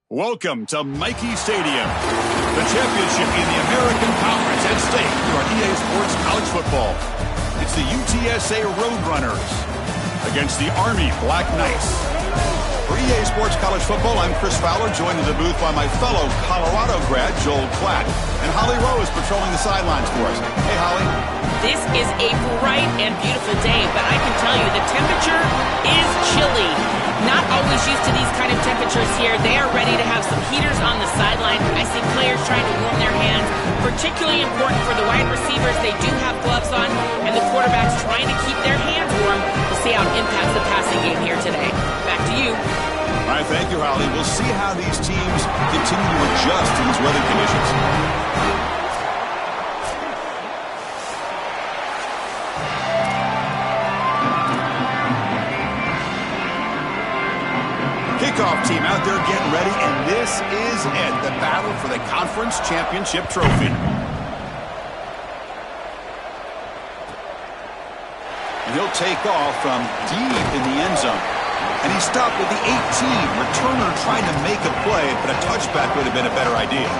Welcome to Michie Stadium, the championship in the American Conference at stake for EA Sports College Football. It's the UTSA Roadrunners against the Army Black Knights. For EA Sports College Football, I'm Chris Fowler, joined in the booth by my fellow Colorado grad, Joel Klatt. And Holly Rose patrolling the sidelines for us. Hey, Holly. This is a bright and beautiful day, but I can tell you the temperature is chilly. Not always used to these kind of temperatures here. They are ready to have some heaters on the sideline. I see players trying to warm their hands. Particularly important for the wide receivers. They do have gloves on, and the quarterbacks trying to keep their hands warm. We'll see how it impacts the passing game here today. Back to you. All right, thank you, Holly. We'll see how these teams continue to adjust to these weather conditions. Kickoff team out there getting ready, and this is it, the battle for the conference championship trophy. And he'll take off from deep in the end zone. And he stopped with the 18. Returner trying to make a play, but a touchback would have been a better idea.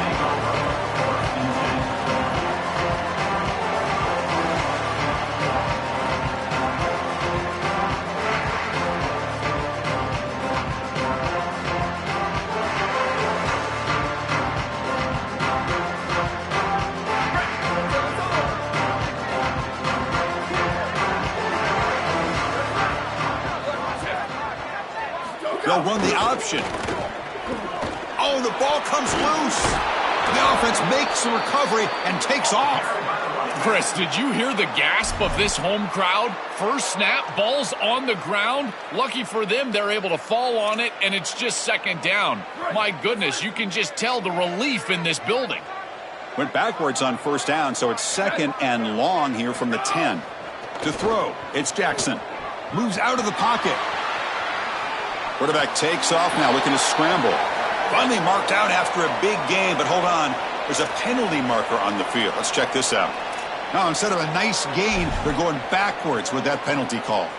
They'll run the option. Oh, the ball comes loose. The offense makes the recovery and takes off. Chris, did you hear the gasp of this home crowd? First snap, ball's on the ground. Lucky for them, they're able to fall on it, and it's just second down. My goodness, you can just tell the relief in this building. Went backwards on first down, so it's second and long here from the 10. To throw, it's Jackson. Moves out of the pocket. Quarterback takes off now, looking to scramble. Finally marked out after a big gain, but hold on. There's a penalty marker on the field. Let's check this out. Now, instead of a nice gain, they're going backwards with that penalty call.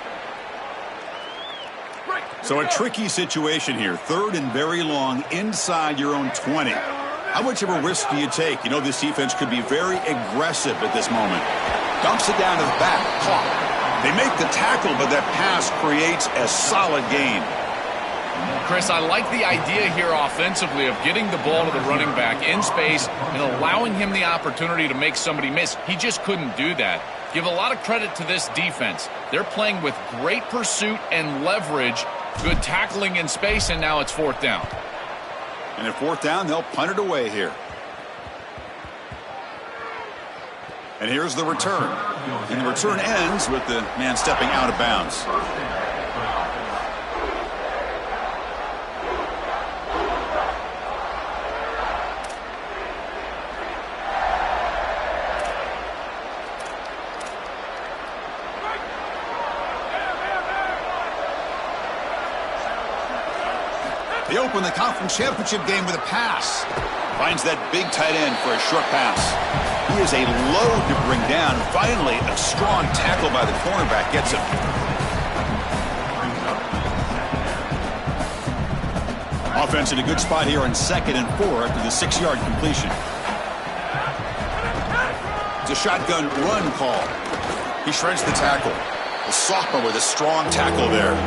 So a tricky situation here. Third and very long inside your own 20. How much of a risk do you take? You know this defense could be very aggressive at this moment. Dumps it down to the back. Caught. They make the tackle, but that pass creates a solid gain. Chris, I like the idea here offensively of getting the ball to the running back in space and allowing him the opportunity to make somebody miss. He just couldn't do that. Give a lot of credit to this defense. They're playing with great pursuit and leverage, good tackling in space, and now it's fourth down. And at fourth down, they'll punt it away here. And here's the return. And the return ends with the man stepping out of bounds. They open the conference championship game with a pass. Finds that big tight end for a short pass. He is a load to bring down. Finally, a strong tackle by the cornerback gets him. Offense in a good spot here on 2nd and 4 after the 6-yard completion. It's a shotgun run call. He shreds the tackle. The sophomore with a strong tackle there.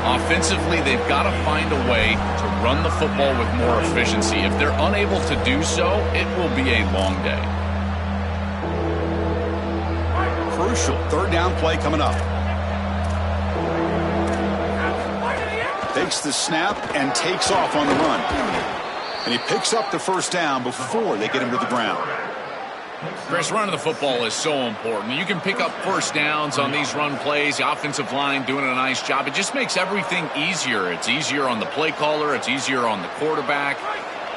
Offensively, they've got to find a way to run the football with more efficiency. If they're unable to do so, it will be a long day. Crucial third down play coming up. Takes the snap and takes off on the run. And he picks up the first down before they get him to the ground. Chris, running the football is so important. You can pick up first downs on these run plays. The offensive line doing a nice job. It just makes everything easier. It's easier on the play caller. It's easier on the quarterback.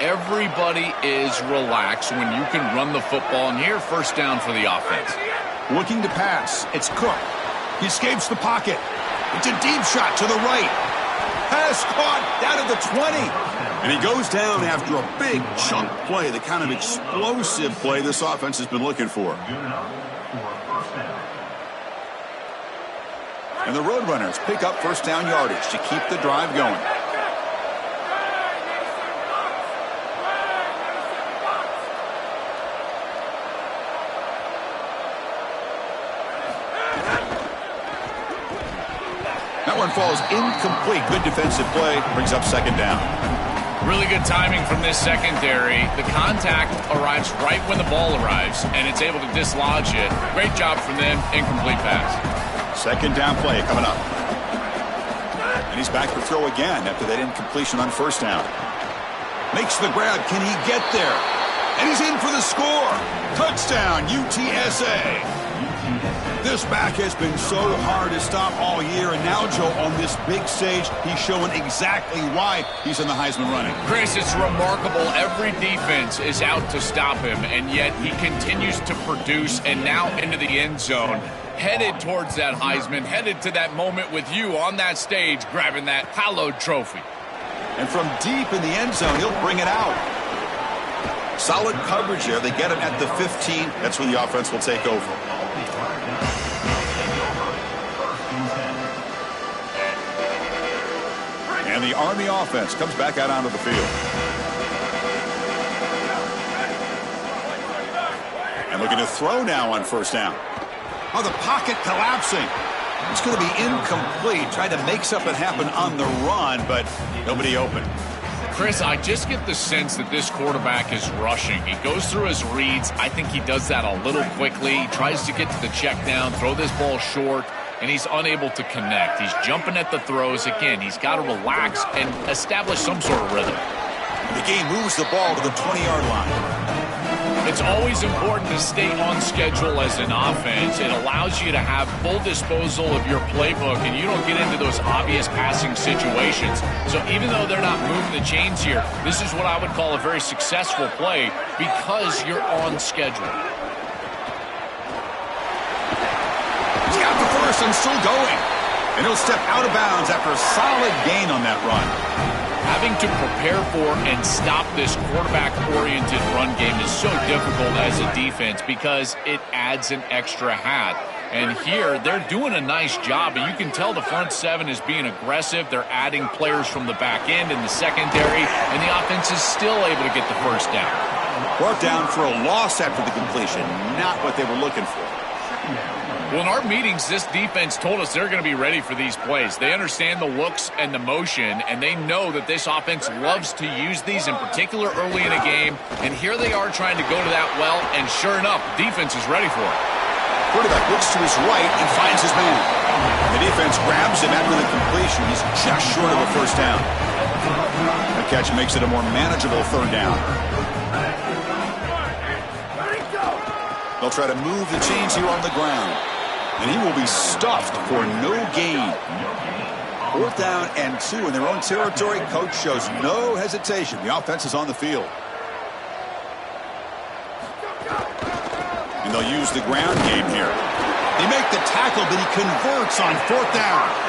Everybody is relaxed when you can run the football. And here, first down for the offense. Looking to pass. It's Cook. He escapes the pocket. It's a deep shot to the right. Pass caught down at the 20. And he goes down after a big chunk play, the kind of explosive play this offense has been looking for. And the Roadrunners pick up first down yardage to keep the drive going. one falls incomplete. Good defensive play. Brings up second down. Really good timing from this secondary. The contact arrives right when the ball arrives, and it's able to dislodge it. Great job from them. Incomplete pass. Second down play coming up. And he's back to throw again after that incompletion on first down. Makes the grab. Can he get there? And he's in for the score. Touchdown, UTSA. This back has been so hard to stop all year, and now, Joe, on this big stage, he's showing exactly why he's in the Heisman running. Chris, it's remarkable. Every defense is out to stop him, and yet he continues to produce, and now into the end zone, headed towards that Heisman, headed to that moment with you on that stage, grabbing that hallowed trophy. And from deep in the end zone, he'll bring it out. Solid coverage there. They get him at the 15. That's when the offense will take over. And the Army offense comes back out onto the field. And looking to throw now on first down. Oh, the pocket collapsing. It's going to be incomplete. Tried to make something happen on the run, but nobody open. Chris, I just get the sense that this quarterback is rushing. He goes through his reads. I think he does that a little quickly. He tries to get to the check down, throw this ball short, and he's unable to connect. He's jumping at the throws. Again, he's got to relax and establish some sort of rhythm. The game moves the ball to the 20-yard line. It's always important to stay on schedule as an offense. It allows you to have full disposal of your playbook, and you don't get into those obvious passing situations. So even though they're not moving the chains here, this is what I would call a very successful play because you're on schedule. He's got the first and still going. And he'll step out of bounds after a solid gain on that run. Having to prepare for and stop this quarterback-oriented run game is so difficult as a defense because it adds an extra hat. And here, they're doing a nice job, and you can tell the front seven is being aggressive. They're adding players from the back end in the secondary, and the offense is still able to get the first down. Brought down for a loss after the completion, not what they were looking for. Well, in our meetings, this defense told us they're going to be ready for these plays. They understand the looks and the motion, and they know that this offense loves to use these, in particular early in a game. And here they are trying to go to that well, and sure enough, defense is ready for it. Quarterback looks to his right and finds his man. The defense grabs him after the completion. He's just short of a first down. The catch makes it a more manageable third down. They'll try to move the chains here on the ground. And he will be stuffed for no gain. 4th down and 2 in their own territory. Coach shows no hesitation. The offense is on the field. And they'll use the ground game here. They make the tackle, but he converts on 4th down.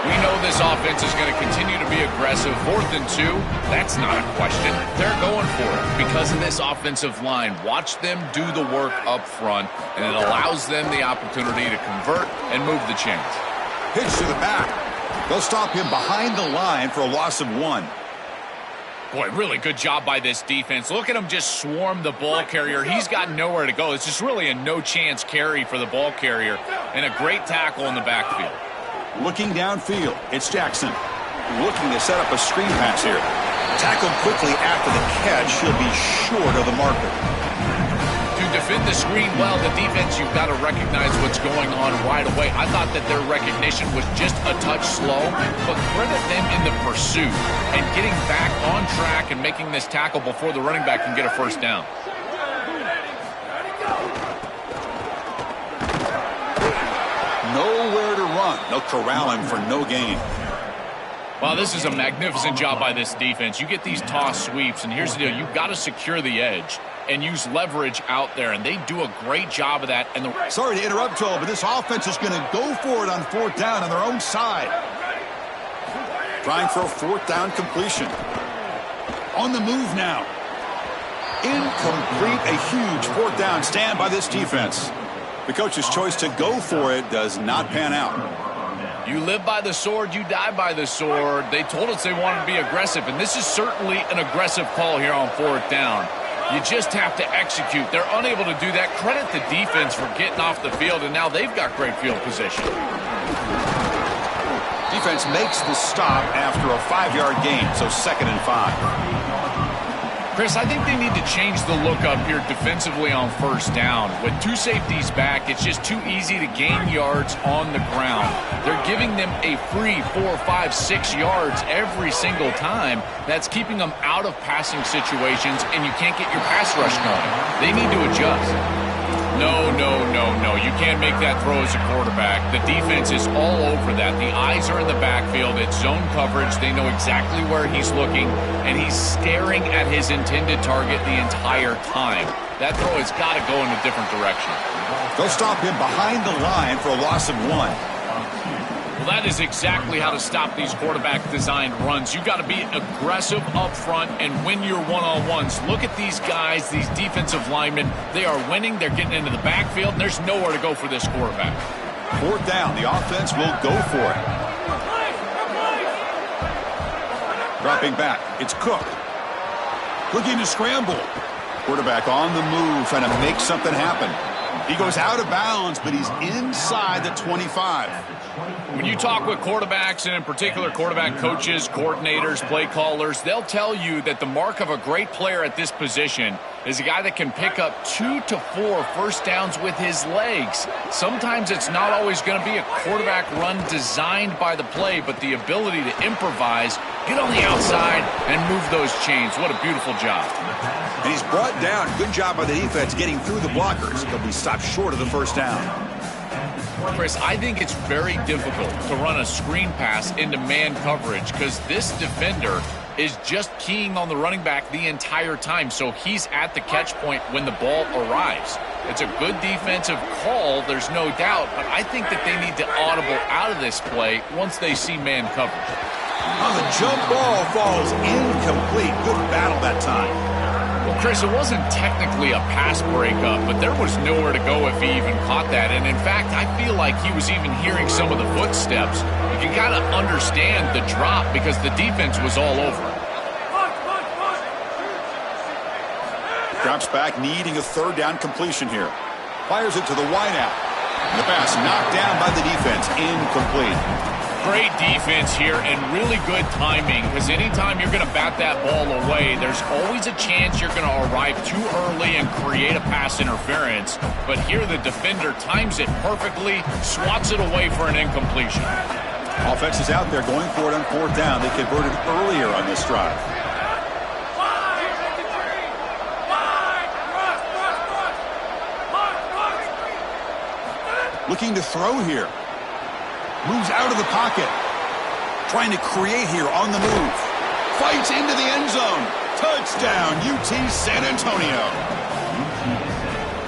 We know this offense is going to continue to be aggressive. 4th and 2, that's not a question. They're going for it because of this offensive line. Watch them do the work up front, and it allows them the opportunity to convert and move the chains. Pitch to the back. They'll stop him behind the line for a loss of 1. Boy, really good job by this defense. Look at him just swarm the ball carrier. He's got nowhere to go. It's just really a no-chance carry for the ball carrier, and a great tackle in the backfield. Looking downfield, it's Jackson. Looking to set up a screen pass here. Tackled quickly after the catch. He'll be short of the marker. To defend the screen well, the defense, you've got to recognize what's going on right away. I thought that their recognition was just a touch slow, but credit them in the pursuit and getting back on track and making this tackle before the running back can get a first down. Nowhere to run. They'll corral him for no gain. Well, this is a magnificent job by this defense. You get these toss sweeps, and here's the deal. You've got to secure the edge and use leverage out there, and they do a great job of that. And Sorry to interrupt, Joel, but this offense is going to go for it on 4th down on their own side. Trying for a 4th down completion. On the move now. Incomplete, a huge 4th down stand by this defense. The coach's choice to go for it does not pan out. You live by the sword, you die by the sword. They told us they wanted to be aggressive, and this is certainly an aggressive call here on 4th down. You just have to execute. They're unable to do that. Credit the defense for getting off the field, and now they've got great field position. defense makes the stop after a 5-yard gain, so 2nd and 5. Chris, I think they need to change the look up here defensively on 1st down. With 2 safeties back, it's just too easy to gain yards on the ground. They're giving them a free 4, 5, 6 yards every single time. That's keeping them out of passing situations, and you can't get your pass rush going. They need to adjust. No. You can't make that throw as a quarterback. The defense is all over that. The eyes are in the backfield. It's zone coverage. They know exactly where he's looking, and he's staring at his intended target the entire time. That throw has got to go in a different direction. They'll stop him behind the line for a loss of 1. Well, that is exactly how to stop these quarterback-designed runs. You've got to be aggressive up front and win your one-on-ones. Look at these guys, these defensive linemen. They are winning. They're getting into the backfield, and there's nowhere to go for this quarterback. 4th down. The offense will go for it. Dropping back. It's Cook. Looking to scramble. Quarterback on the move, trying to make something happen. He goes out of bounds, but he's inside the 25. When you talk with quarterbacks, and in particular quarterback coaches, coordinators, play callers, they'll tell you that the mark of a great player at this position is a guy that can pick up 2 to 4 first downs with his legs. Sometimes it's not always going to be a quarterback run designed by the play, but the ability to improvise, get on the outside, and move those chains. What a beautiful job. And he's brought down. Good job by the defense getting through the blockers. He'll be stopped short of the 1st down. Chris, I think it's very difficult to run a screen pass into man coverage because this defender is just keying on the running back the entire time, so he's at the catch point when the ball arrives. It's a good defensive call, there's no doubt, but I think that they need to audible out of this play once they see man coverage. Oh, the jump ball falls incomplete. Good battle that time. Well, Chris, it wasn't technically a pass breakup, but there was nowhere to go if he even caught that. And, in fact, I feel like he was even hearing some of the footsteps. You can kind of understand the drop because the defense was all over it. Drops back, needing a 3rd down completion here. Fires it to the wideout. The pass knocked down by the defense. Incomplete. Great defense here and really good timing because anytime you're going to bat that ball away, there's always a chance you're going to arrive too early and create a pass interference. But here the defender times it perfectly, swats it away for an incompletion. Offense is out there going for it on 4th down. They converted earlier on this drive. Looking to throw here. Moves out of the pocket. Trying to create here on the move. Fights into the end zone. Touchdown, UT San Antonio.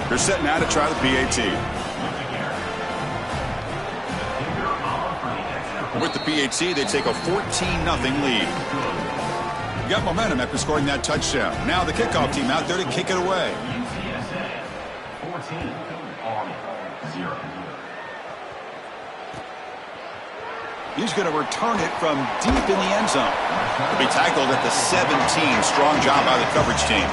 They're setting out to try the PAT. With the PAT, they take a 14-0 lead. Got momentum after scoring that touchdown. Now the kickoff team out there to kick it away. He's going to return it from deep in the end zone. He'll be tackled at the 17. Strong job by the coverage team.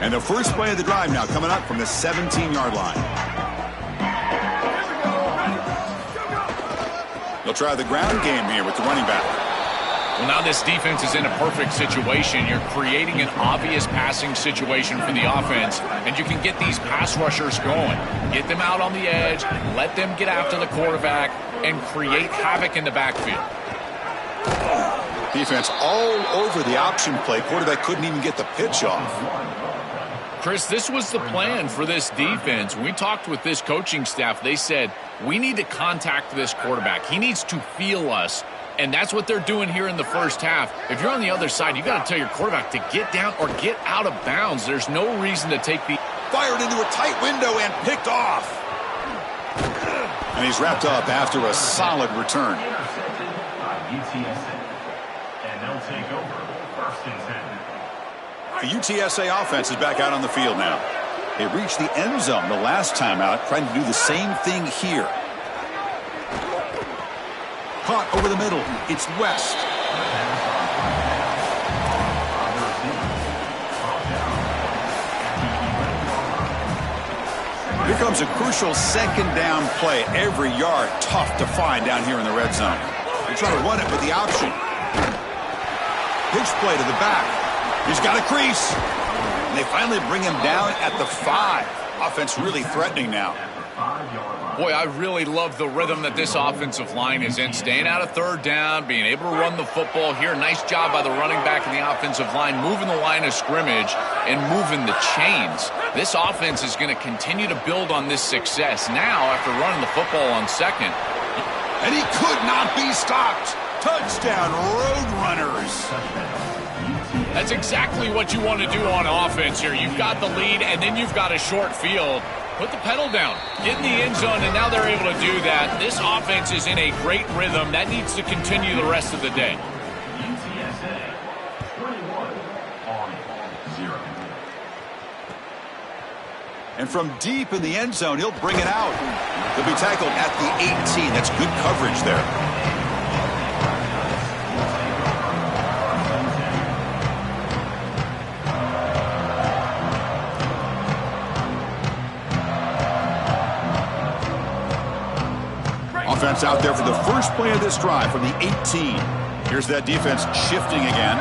And the first play of the drive now coming up from the 17-yard line. They'll try the ground game here with the running back. Well, now this defense is in a perfect situation. You're creating an obvious passing situation for the offense, and you can get these pass rushers going. Get them out on the edge, let them get after the quarterback, and create havoc in the backfield. Defense all over the option play. Quarterback couldn't even get the pitch off. Chris, this was the plan for this defense. When we talked with this coaching staff, they said, we need to contact this quarterback. He needs to feel us. And that's what they're doing here in the first half. If you're on the other side, you got to tell your quarterback to get down or get out of bounds. There's no reason to take the... Fired into a tight window and picked off. And he's wrapped up after a solid return. Intercepted by UTSA. And they'll take over 1st and 10. The UTSA offense is back out on the field now. They reached the end zone the last time out, trying to do the same thing here. Caught over the middle. It's West. Here comes a crucial second down play. Every yard tough to find down here in the red zone. They try to run it with the option. Pitch play to the back. He's got a crease. And they finally bring him down at the 5. Offense really threatening now. Boy, I really love the rhythm that this offensive line is in. Staying out of third down, being able to run the football here. Nice job by the running back and the offensive line, moving the line of scrimmage and moving the chains. This offense is going to continue to build on this success. Now, after running the football on second. And he could not be stopped. Touchdown, Roadrunners. That's exactly what you want to do on offense here. You've got the lead, and then you've got a short field. Put the pedal down, get in the end zone, and now they're able to do that. This offense is in a great rhythm. That needs to continue the rest of the day. UTSA 21-0. And from deep in the end zone, he'll bring it out. He'll be tackled at the 18. That's good coverage there. Offense out there for the first play of this drive from the 18. Here's that defense shifting again.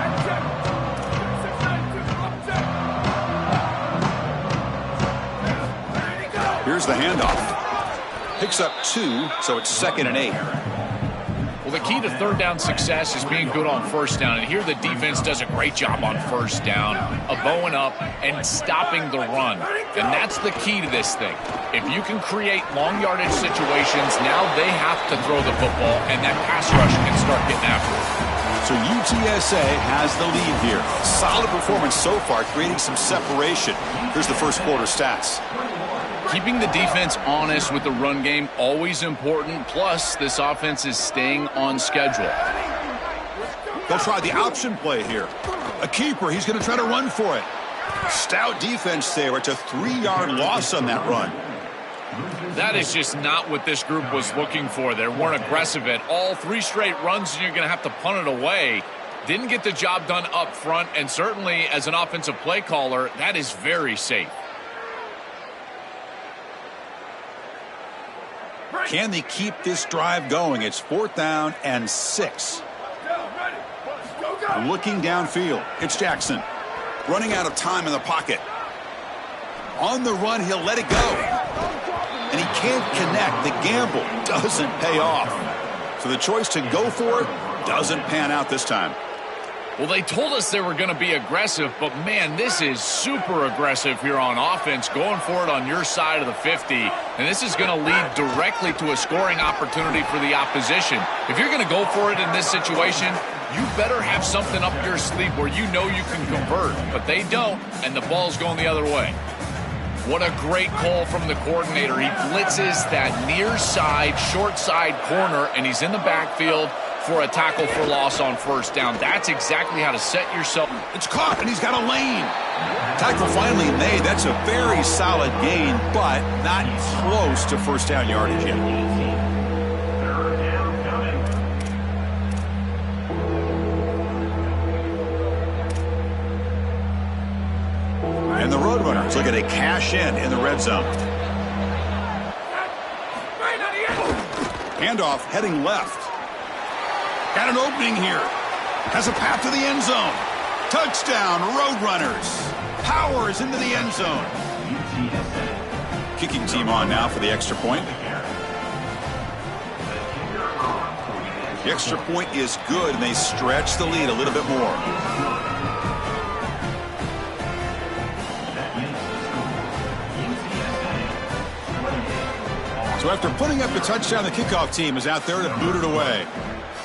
Here's the handoff. Picks up 2, so it's 2nd and 8. Well, the key to third down success is being good on first down. And here the defense does a great job on first down of bowing up and stopping the run. And that's the key to this thing. If you can create long yardage situations, now they have to throw the football, and that pass rush can start getting after it. So UTSA has the lead here. Solid performance so far, creating some separation. Here's the first quarter stats. Keeping the defense honest with the run game, always important. Plus, this offense is staying on schedule. They'll try the option play here. A keeper, he's going to try to run for it. Stout defense there. It's a 3-yard loss on that run. That is just not what this group was looking for. They weren't aggressive at all. 3 straight runs, and you're going to have to punt it away. Didn't get the job done up front, and certainly as an offensive play caller, that is very safe. Can they keep this drive going? It's 4th down and 6. Looking downfield, it's Jackson. Running out of time in the pocket. On the run, he'll let it go. And he can't connect. The gamble doesn't pay off. So the choice to go for it doesn't pan out this time. Well, they told us they were going to be aggressive, but man, this is super aggressive here on offense, going for it on your side of the 50, and this is going to lead directly to a scoring opportunity for the opposition. If you're going to go for it in this situation, you better have something up your sleeve where you know you can convert, but they don't, and the ball's going the other way. What a great call from the coordinator. He blitzes that near side, short side corner, and he's in the backfield for a tackle for loss on first down. That's exactly how to set yourself. It's caught, and he's got a lane. Tackle finally made. That's a very solid gain, but not close to first down yardage yet. Third down coming. And the Roadrunners looking to cash in the red zone. Handoff heading left. Got an opening here. Has a path to the end zone. Touchdown, Roadrunners. Powers into the end zone. Kicking team on now for the extra point. The extra point is good, and they stretch the lead a little bit more. So after putting up the touchdown, the kickoff team is out there to boot it away.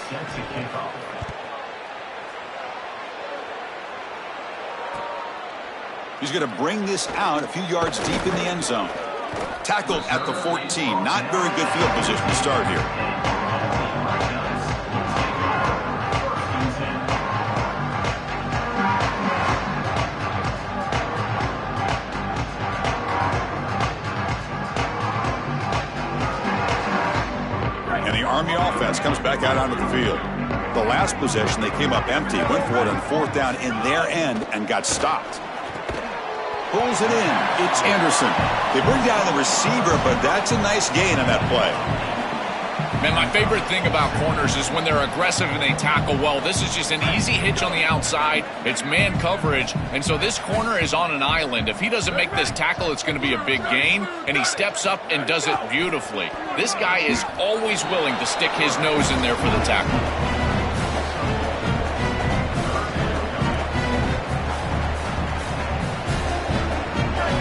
Set to kick off. He's going to bring this out a few yards deep in the end zone. Tackled at the 14. Not very good field position to start here. And the Army offense comes back out onto the field. The last possession, they came up empty, went for it on 4th down in their end and got stopped. pulls it in. It's Anderson. They bring down the receiver, but that's a nice gain on that play. Man, my favorite thing about corners is when they're aggressive and they tackle well. This is just an easy hitch on the outside. It's man coverage, and so this corner is on an island. If he doesn't make this tackle, it's going to be a big gain, and he steps up and does it beautifully. This guy is always willing to stick his nose in there for the tackle.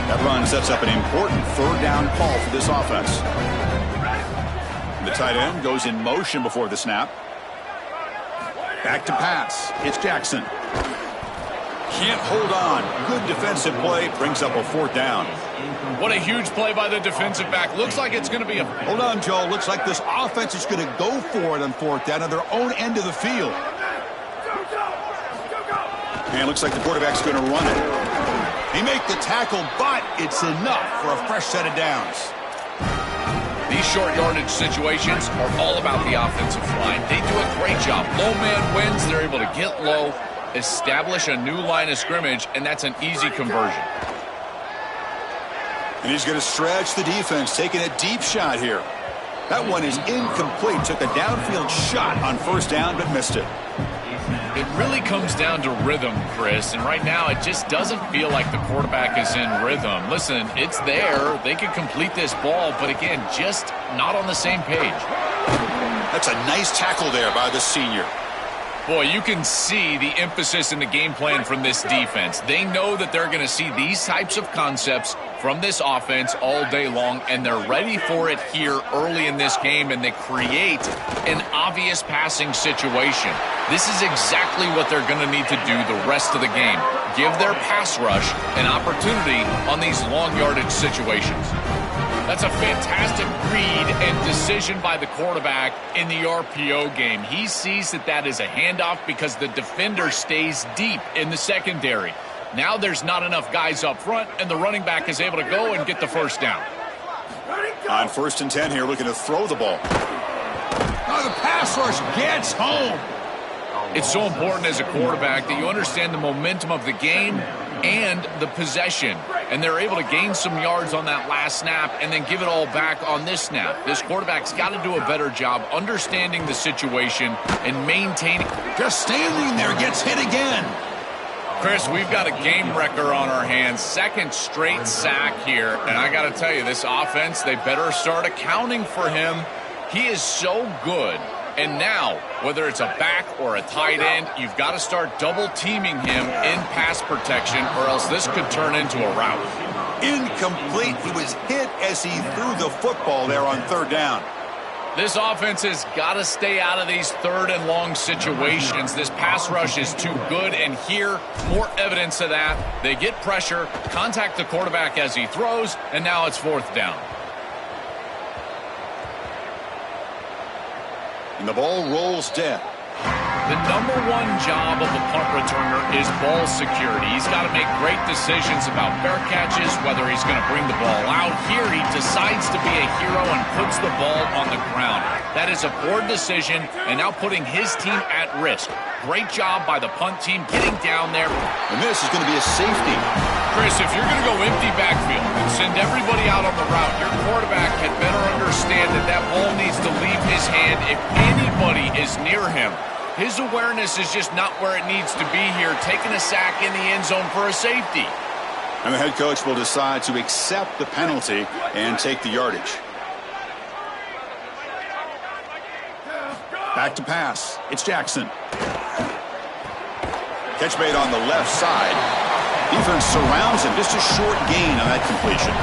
That run sets up an important third down call for this offense. The tight end goes in motion before the snap. Back to pass. It's Jackson. Can't hold on. Good defensive play. Brings up a fourth down. What a huge play by the defensive back. Looks like it's going to be a... Hold on, Joe. Looks like this offense is going to go for it on fourth down on their own end of the field. And looks like the quarterback's going to run it. He make the tackle, but it's enough for a fresh set of downs. These short yardage situations are all about the offensive line. They do a great job. Low man wins. They're able to get low, establish a new line of scrimmage, and that's an easy conversion. And he's going to stretch the defense, taking a deep shot here. That one is incomplete. Took a downfield shot on first down, but missed it. It really comes down to rhythm, Chris, and right now it just doesn't feel like the quarterback is in rhythm. Listen, it's there. They can complete this ball, but again, just not on the same page. That's a nice tackle there by the senior. Boy, you can see the emphasis in the game plan from this defense. They know that they're going to see these types of concepts from this offense all day long, and they're ready for it here early in this game, and they create an obvious passing situation. This is exactly what they're going to need to do the rest of the game. Give their pass rush an opportunity on these long yardage situations. That's a fantastic read and decision by the quarterback in the RPO game. He sees that that is a handoff because the defender stays deep in the secondary. Now there's not enough guys up front, and the running back is able to go and get the first down. On 1st and 10 here, looking to throw the ball. Oh, the pass rush gets home. It's so important as a quarterback that you understand the momentum of the game and the possession. And they're able to gain some yards on that last snap and then give it all back on this snap. This quarterback's got to do a better job understanding the situation and maintaining. Just standing there, gets hit again. Chris, we've got a game wrecker on our hands. Second straight sack here. And I got to tell you, this offense, they better start accounting for him. He is so good. And now, whether it's a back or a tight end, you've got to start double-teaming him in pass protection, or else this could turn into a rout. Incomplete. He was hit as he threw the football there on third down. This offense has got to stay out of these third and long situations. This pass rush is too good, and here, more evidence of that. They get pressure, contact the quarterback as he throws, and now it's fourth down. And the ball rolls dead. The number one job of a punt returner is ball security. He's got to make great decisions about fair catches, whether he's going to bring the ball out. Here he decides to be a hero and puts the ball on the ground. That is a poor decision, and now putting his team at risk. Great job by the punt team getting down there. And this is going to be a safety. Chris, if you're going to go empty backfield and send everybody out on the route, your quarterback had better understand that that ball needs to leave his hand if anybody is near him. His awareness is just not where it needs to be here, taking a sack in the end zone for a safety. And the head coach will decide to accept the penalty and take the yardage. Back to pass. It's Jackson. Catch made on the left side. Defense surrounds him. Just a short gain on that completion.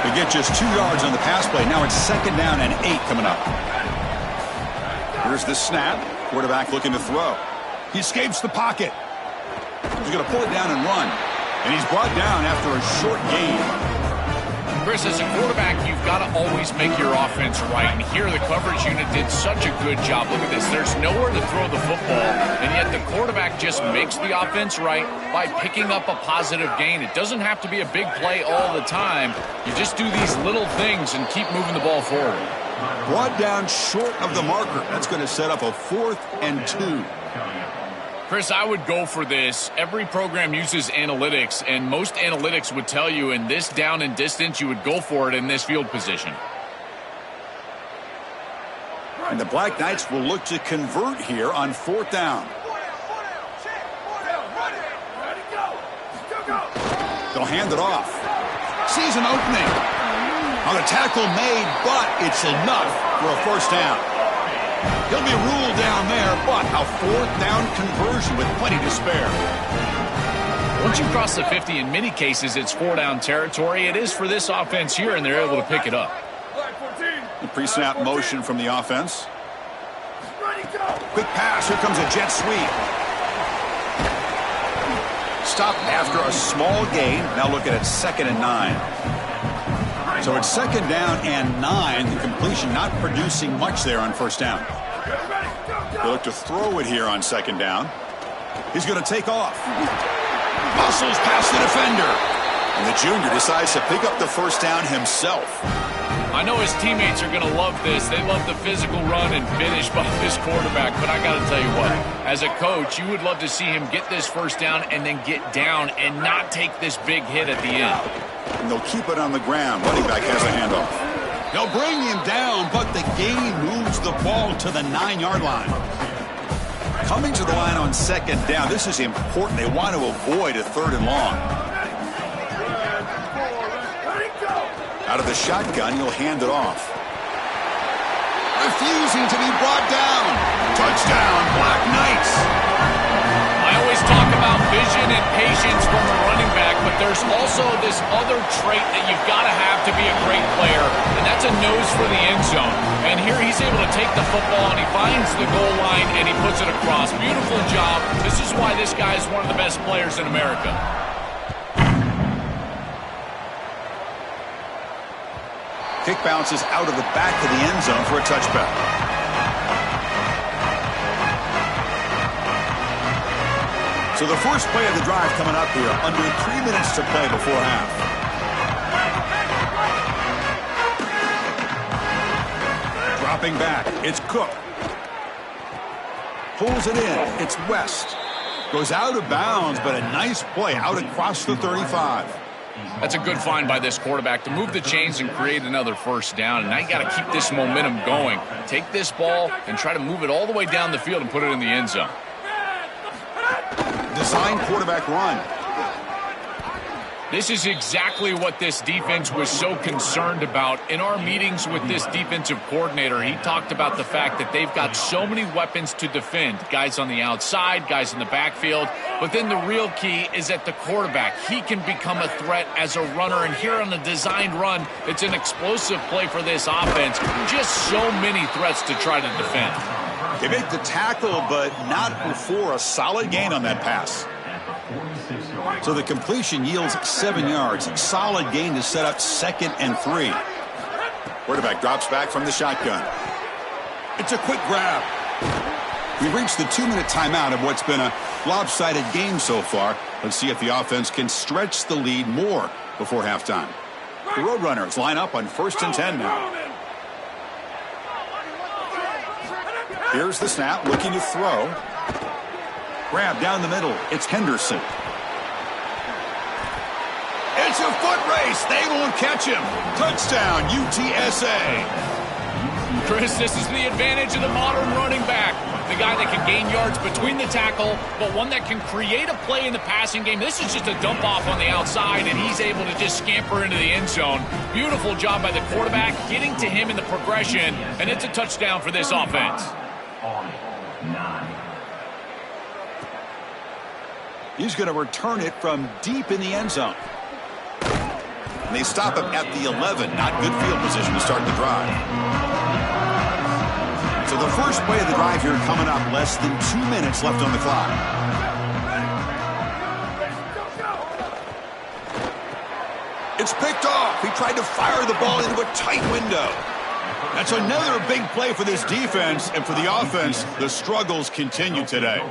They get just 2 yards on the pass play. Now it's 2nd down and 8 coming up. Here's the snap. Quarterback looking to throw. He escapes the pocket. He's going to pull it down and run. And he's brought down after a short gain. Chris, as a quarterback, you've got to always make your offense right. And here the coverage unit did such a good job. Look at this. There's nowhere to throw the football. And yet the quarterback just makes the offense right by picking up a positive gain. It doesn't have to be a big play all the time. You just do these little things and keep moving the ball forward. Brought down short of the marker. That's going to set up a 4th and 2. Chris, I would go for this. Every program uses analytics, and most analytics would tell you in this down and distance, you would go for it in this field position. And the Black Knights will look to convert here on 4th down. They'll hand it off. Sees an opening. Now the tackle made, but it's enough for a 1st down. He'll be ruled down there, but a 4th down conversion with plenty to spare. Once you cross the 50, in many cases, it's 4-down territory. It is for this offense here, and they're able to pick it up. The pre-snap motion from the offense. Quick pass. Here comes a jet sweep. Stop after a small gain. Now look at it, 2nd and 9. So it's 2nd down and 9. The completion not producing much there on 1st down. They look to throw it here on 2nd down. He's going to take off. Muscles past the defender. And the junior decides to pick up the 1st down himself. I know his teammates are going to love this. They love the physical run and finish by this quarterback. But I got to tell you what, as a coach, you would love to see him get this 1st down and then get down and not take this big hit at the end. And they'll keep it on the ground. Running back has a handoff. They'll bring him down, but the gain moves the ball to the 9-yard line. Coming to the line on 2nd down, this is important. They want to avoid a 3rd and long. Out of the shotgun, he'll hand it off. Refusing to be brought down. Touchdown, Black Knights. I always talk about vision and patience from a running back, but there's also this other trait that you've got to have to be a great player, and that's a nose for the end zone. And here he's able to take the football, and he finds the goal line, and he puts it across. Beautiful job. This is why this guy is one of the best players in America. Kick bounces out of the back of the end zone for a touchback. So the first play of the drive coming up here, under 3 minutes to play before half. Dropping back, it's Cook. Pulls it in, it's West. Goes out of bounds, but a nice play out across the 35. That's a good find by this quarterback to move the chains and create another 1st down. And now you got to keep this momentum going. Take this ball and try to move it all the way down the field and put it in the end zone. Design quarterback run. This is exactly what this defense was so concerned about. In our meetings with this defensive coordinator, he talked about the fact that they've got so many weapons to defend. Guys on the outside, guys in the backfield. But then the real key is at the quarterback. He can become a threat as a runner. And here on the designed run, it's an explosive play for this offense. Just so many threats to try to defend. They make the tackle, but not before a solid gain on that pass. So the completion yields 7 yards. Solid gain to set up 2nd and 3. Quarterback drops back from the shotgun. It's a quick grab. We've reached the 2-minute timeout of what's been a lopsided game so far. Let's see if the offense can stretch the lead more before halftime. The Roadrunners line up on 1st and 10 now. Here's the snap, looking to throw. Grab down the middle. It's Henderson. It's a foot race. They won't catch him. Touchdown, UTSA. Chris, this is the advantage of the modern running back. The guy that can gain yards between the tackle, but one that can create a play in the passing game. This is just a dump off on the outside, and he's able to just scamper into the end zone. Beautiful job by the quarterback, getting to him in the progression, and it's a touchdown for this offense. He's going to return it from deep in the end zone. And they stop him at the 11. Not good field position to start the drive. So the first play of the drive here coming up. Less than 2 minutes left on the clock. It's picked off. He tried to fire the ball into a tight window. That's another big play for this defense. And for the offense, the struggles continue today.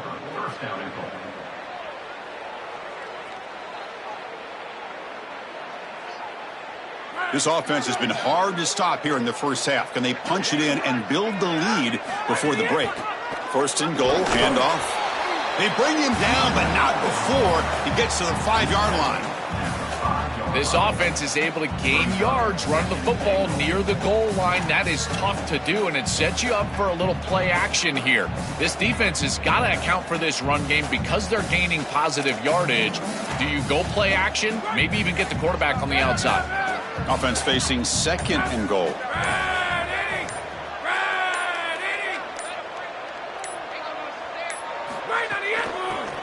This offense has been hard to stop here in the first half. Can they punch it in and build the lead before the break? 1st and goal, handoff. They bring him down, but not before he gets to the 5-yard line. This offense is able to gain yards, run the football near the goal line. That is tough to do, and it sets you up for a little play action here. This defense has got to account for this run game because they're gaining positive yardage. Do you go play action? Maybe even get the quarterback on the outside. Offense facing 2nd and goal.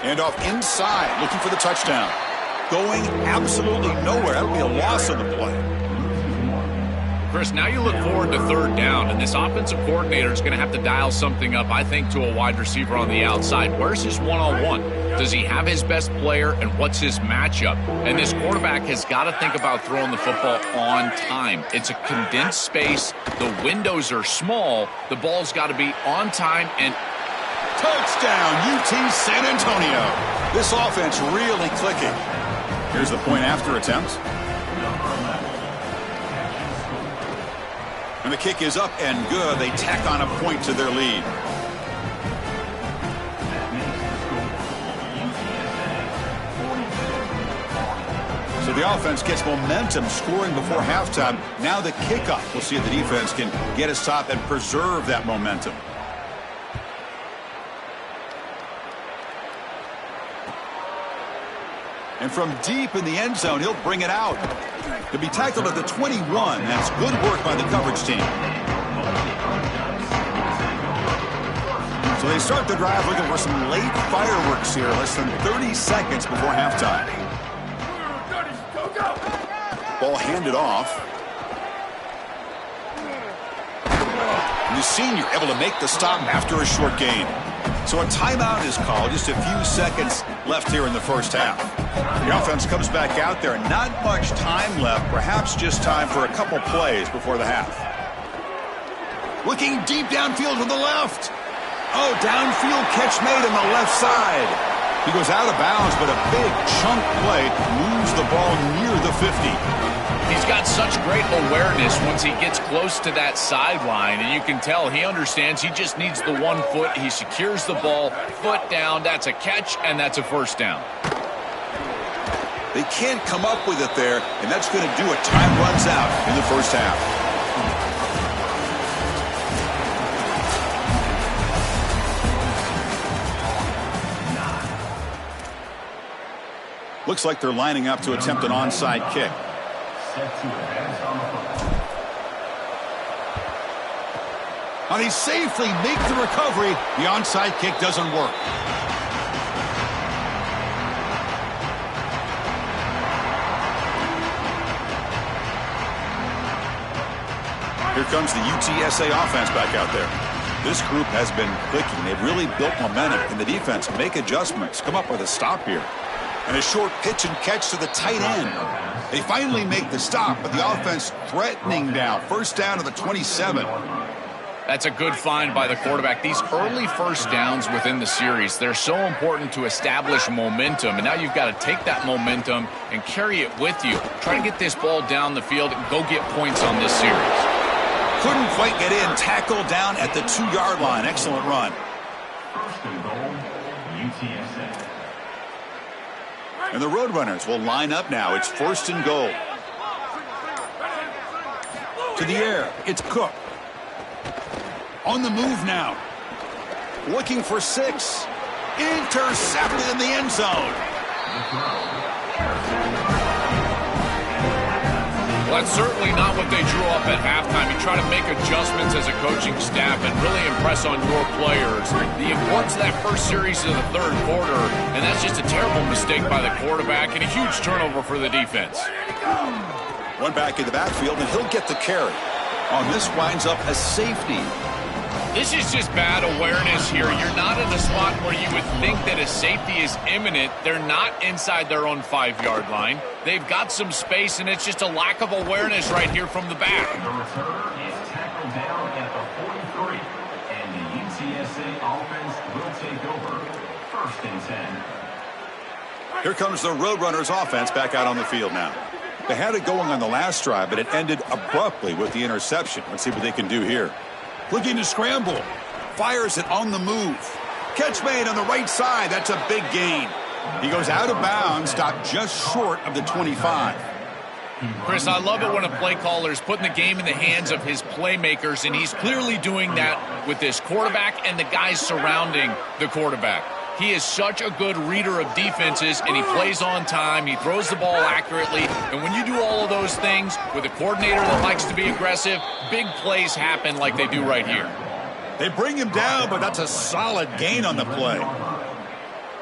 And off inside, looking for the touchdown. Going absolutely nowhere. That'll be a loss on the play. Chris, now you look forward to 3rd down, and this offensive coordinator is going to have to dial something up, I think, to a wide receiver on the outside. Where's his one-on-one? Does he have his best player, and what's his matchup? And this quarterback has got to think about throwing the football on time. It's a condensed space. The windows are small. The ball's got to be on time and touchdown, UT San Antonio. This offense really clicking. Here's the point after attempt. And the kick is up and good. They tack on a point to their lead. So the offense gets momentum scoring before halftime. Now the kickoff. We'll see if the defense can get a stop and preserve that momentum. And from deep in the end zone, he'll bring it out. He'll be tackled at the 21. That's good work by the coverage team. So they start the drive looking for some late fireworks here, less than 30 seconds before halftime. Ball handed off. And the senior able to make the stop after a short gain. So a timeout is called. Just a few seconds left here in the first half. The offense comes back out there. Not much time left. Perhaps just time for a couple plays before the half. Looking deep downfield to the left. Oh, downfield catch made on the left side. He goes out of bounds, but a big chunk play moves the ball near the 50. He's got such great awareness once he gets close to that sideline, and you can tell he understands he just needs the 1 foot. He secures the ball, foot down. That's a catch, and that's a first down. They can't come up with it there, and that's going to do it. Time runs out in the first half. Looks like they're lining up to attempt an onside kick. And he safely makes the recovery. The onside kick doesn't work. Here comes the UTSA offense back out there. This group has been clicking. They've really built momentum in the defense. Make adjustments. Come up with a stop here. And a short pitch and catch to the tight end. They finally make the stop, but the offense threatening now. First down to the 27. That's a good find by the quarterback. These early first downs within the series, they're so important to establish momentum. And now you've got to take that momentum and carry it with you. Try to get this ball down the field and go get points on this series. Couldn't quite get in. Tackle down at the 2-yard line. Excellent run. First and goal, UTSA. And the Roadrunners will line up now. It's first and goal. To the air. It's Cook. On the move now. Looking for 6. Intercepted in the end zone. Well, that's certainly not what they drew up at halftime. You try to make adjustments as a coaching staff and really impress on your players. The importance of that first series of the third quarter, and that's just a terrible mistake by the quarterback and a huge turnover for the defense. One back in the backfield, and he'll get the carry. On this winds up a safety. This is just bad awareness here. You're not in a spot where you would think that a safety is imminent. They're not inside their own 5-yard line. They've got some space, and it's just a lack of awareness right here from the back. The returner is tackled down at the 43, and the UTSA offense will take over. First and 10. Here comes the Roadrunners offense back out on the field now. They had it going on the last drive, but it ended abruptly with the interception. Let's see what they can do here. Looking to scramble. Fires it on the move. Catch made on the right side. That's a big gain. He goes out of bounds, stopped just short of the 25. Chris, I love it when a play caller is putting the game in the hands of his playmakers, and he's clearly doing that with this quarterback and the guys surrounding the quarterback. He is such a good reader of defenses, and he plays on time. He throws the ball accurately, and when you do all of those things with a coordinator that likes to be aggressive, big plays happen like they do right here. They bring him down, but that's a solid gain on the play.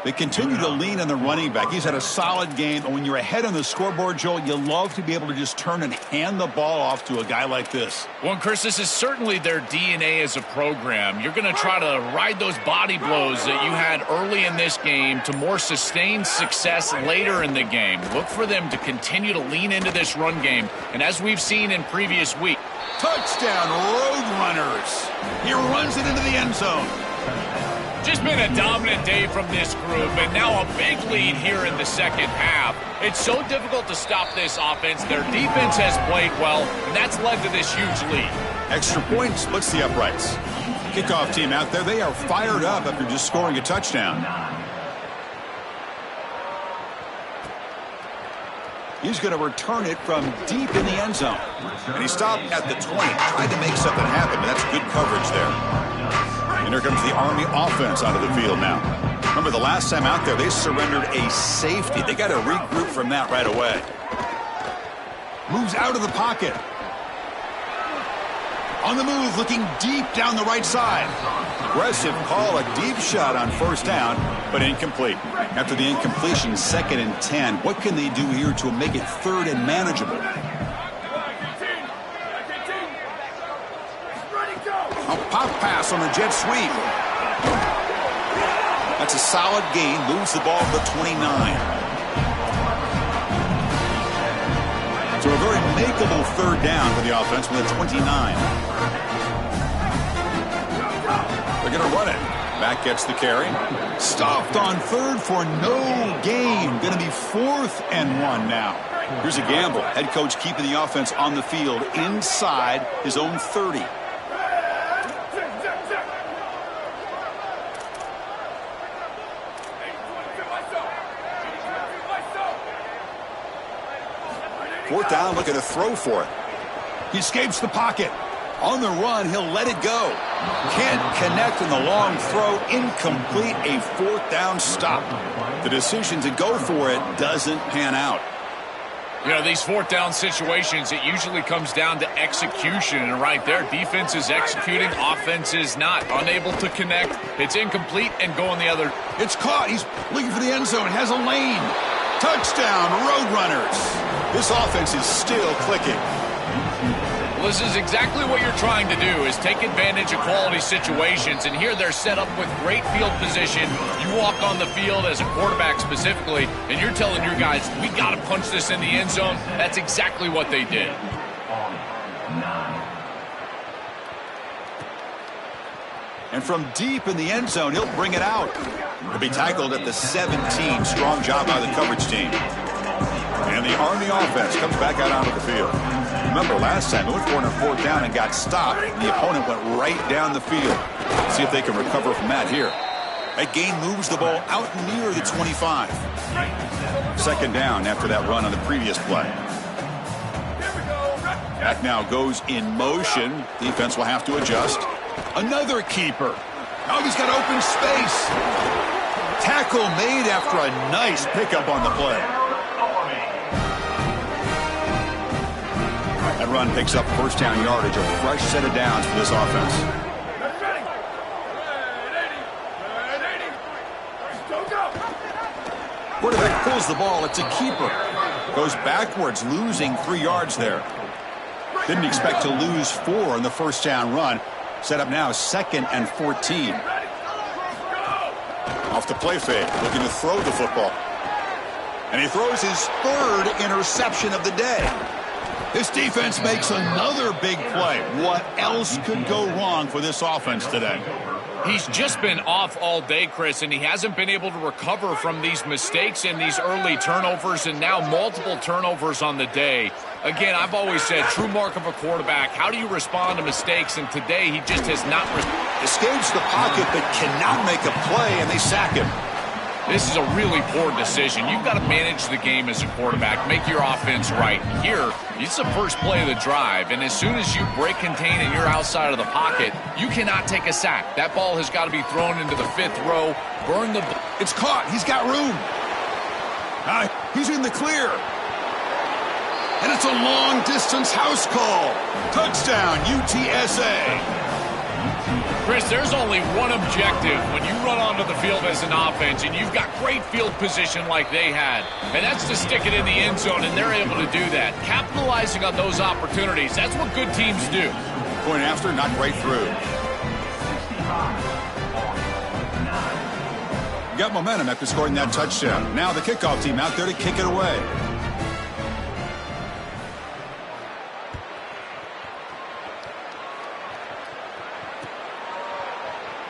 They continue to lean on the running back. He's had a solid game. And when you're ahead on the scoreboard, Joel, you love to be able to just turn and hand the ball off to a guy like this. Well, Chris, this is certainly their DNA as a program. You're going to try to ride those body blows that you had early in this game to more sustained success later in the game. Look for them to continue to lean into this run game. And as we've seen in previous weeks, touchdown, Roadrunners. He runs it into the end zone. Just been a dominant day from this group, and now a big lead here in the second half. It's so difficult to stop this offense. Their defense has played well, and that's led to this huge lead. Extra point splits the uprights. Kickoff team out there, they are fired up after just scoring a touchdown. He's going to return it from deep in the end zone. And he stopped at the 20, tried to make something happen, but that's good coverage there. And here comes the Army offense out of the field now. Remember, the last time out there, they surrendered a safety. They got to regroup from that right away. Moves out of the pocket. On the move, looking deep down the right side. Aggressive call, a deep shot on first down, but incomplete. After the incompletion, 2nd and 10. What can they do here to make it 3rd and manageable? A pop pass on the jet sweep. That's a solid gain. Moves the ball to the 29. So a very makeable 3rd down for the offense with a 29. They're going to run it. Back gets the carry. Stopped on 3rd for no gain. Going to be 4th and 1 now. Here's a gamble. Head coach keeping the offense on the field inside his own 30. Fourth down, looking to throw for it. He escapes the pocket. On the run, he'll let it go. Can't connect in the long throw. Incomplete, a 4th down stop. The decision to go for it doesn't pan out. You know, these 4th down situations, it usually comes down to execution. And right there, defense is executing, offense is not. Unable to connect. It's incomplete and going the other. It's caught. He's looking for the end zone. Has a lane. Touchdown, Roadrunners. This offense is still clicking. Well, this is exactly what you're trying to do, is take advantage of quality situations. And here they're set up with great field position. You walk on the field as a quarterback specifically, and you're telling your guys, we got to punch this in the end zone. That's exactly what they did. And from deep in the end zone, he'll bring it out. He'll be tackled at the 17. Strong job by the coverage team. And the Army offense comes back out onto the field. Remember, last time it went for it on 4th down and got stopped. The opponent went right down the field. See if they can recover from that here. That gain moves the ball out near the 25. 2nd down after that run on the previous play. Back now goes in motion. Defense will have to adjust. Another keeper. Now he's got open space. Tackle made after a nice pickup on the play. That run picks up 1st down yardage, a fresh set of downs for this offense. Quarterback pulls the ball. It's a keeper. Goes backwards, losing 3 yards there. Didn't expect to lose 4 on the 1st down run. Set up now 2nd and 14. Off the play fake, looking to throw the football. And he throws his 3rd interception of the day. This defense makes another big play. What else could go wrong for this offense today? He's just been off all day, Chris, and he hasn't been able to recover from these mistakes and these early turnovers, and now multiple turnovers on the day. Again, I've always said, true mark of a quarterback, how do you respond to mistakes? And today, he just has not escapes the pocket but cannot make a play, and they sack him. This is a really poor decision. You've got to manage the game as a quarterback, make your offense right. Here, it's the first play of the drive, and as soon as you break contain and you're outside of the pocket, you cannot take a sack. That ball has got to be thrown into the 5th row. Burn the... It's caught. He's got room. He's in the clear. And it's a long-distance house call. Touchdown, UTSA. Chris, there's only one objective when you run onto the field as an offense, and you've got great field position like they had, and that's to stick it in the end zone, and they're able to do that. Capitalizing on those opportunities, that's what good teams do. Point after, knocked right through. Got momentum after scoring that touchdown. Now the kickoff team out there to kick it away.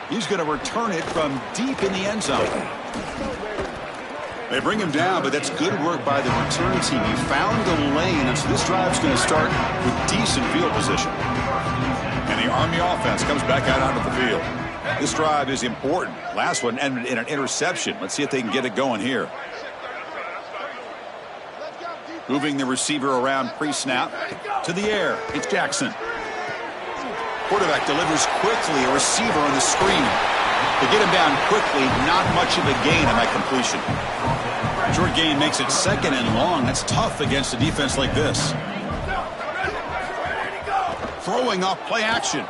He's going to return it from deep in the end zone. They bring him down, but that's good work by the return team. He found the lane, and so this drive's going to start with decent field position. And the Army offense comes back out onto the field. This drive is important. Last one ended in an interception. Let's see if they can get it going here. Moving the receiver around pre-snap to the air. It's Jackson. Quarterback delivers quickly, a receiver on the screen. To get him down quickly, not much of a gain on that completion. Short gain makes it 2nd and long. That's tough against a defense like this. Throwing off play action.